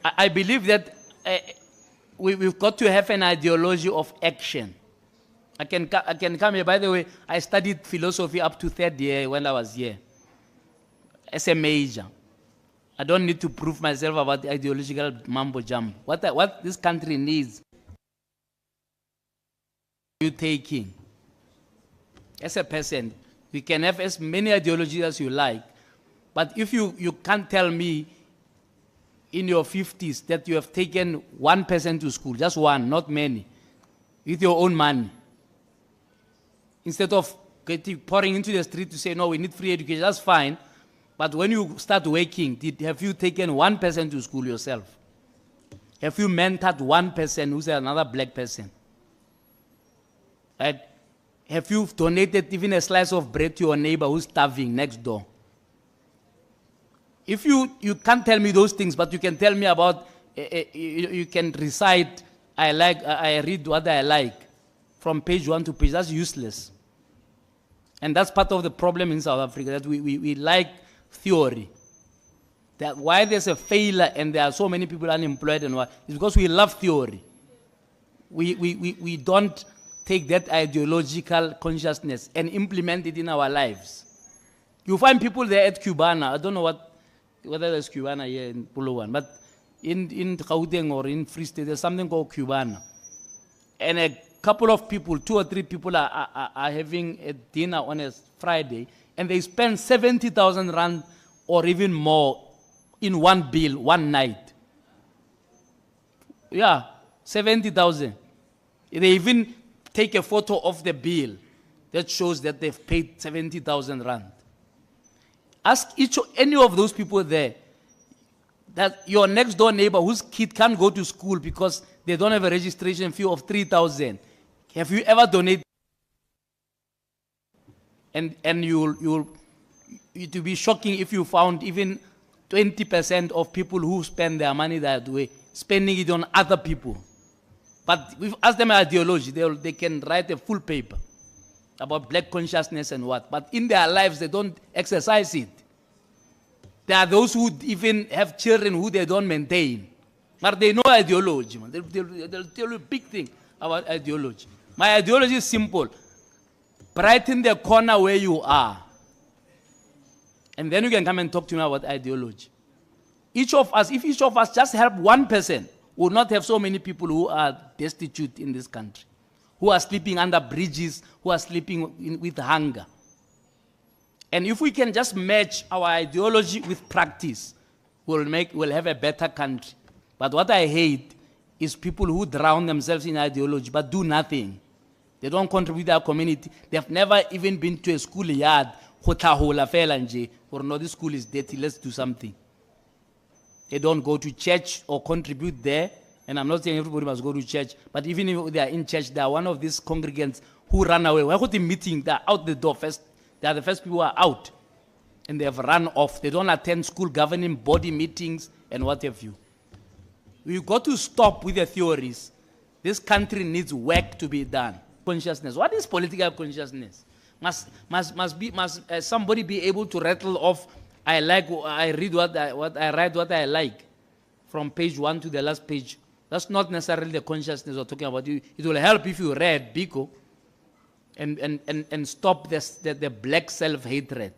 I believe that we've got to have an ideology of action. I can come here. By the way, I studied philosophy up to third year when I was here as a major. I don't need to prove myself about the ideological mumbo jumbo. What this country needs, you taking as a person. You can have as many ideologies as you like, but if you can't tell me in your 50s that you have taken 1% to school, just one, not many, with your own money, instead of pouring into the street to say, no, we need free education, that's fine. But when you start working, have you taken 1% to school yourself? Have you mentored one person who's another black person? Right? Have you donated even a slice of bread to your neighbor who's starving next door? If you can't tell me those things, but you can tell me about, you can recite, I read what I like, from page 1 to page, that's useless. And that's part of the problem in South Africa, that we like theory. That why there's a failure and there are so many people unemployed and why, it's because we love theory. We don't take that ideological consciousness and implement it in our lives. You find people there at Cubana, I don't know whether there's Cubana here in Puluwan, but in Gauteng or in Free State, there's something called Cubana. And a couple of people, 2 or 3 people are having a dinner on a Friday, and they spend 70,000 rand or even more in one bill, one night. Yeah, 70,000. They even take a photo of the bill that shows that they've paid 70,000 rand. Ask any of those people there, that your next door neighbor whose kid can't go to school because they don't have a registration fee of 3,000. Have you ever donated? And it will be shocking if you found even 20% of people who spend their money that way, spending it on other people. But we've asked them ideology, they can write a full paper about black consciousness and what. But in their lives, they don't exercise it. There are those who even have children who they don't maintain. But they know ideology. Man. They'll tell you a big thing about ideology. My ideology is simple. Brighten the corner where you are. And then you can come and talk to me about ideology. Each of us, if each of us just help one person, we will not have so many people who are destitute in this country, who are sleeping under bridges, who are sleeping with hunger. And if we can just match our ideology with practice, we'll have a better country. But what I hate is people who drown themselves in ideology but do nothing. They don't contribute to our community. They've never even been to a schoolyard. Or no, this school is dirty, let's do something. They don't go to church or contribute there. And I'm not saying everybody must go to church, but even if they are in church, they are one of these congregants who run away. Why go to meeting? They're out the door first. They are the first people who are out. And they have run off. They don't attend school governing body meetings and what have you. We've got to stop with the theories. This country needs work to be done. Consciousness. What is political consciousness? Must somebody be able to rattle off, I read what I write what I like, from page 1 to the last page. That's not necessarily the consciousness we're talking about. It will help if you read Biko and stop the black self-hatred.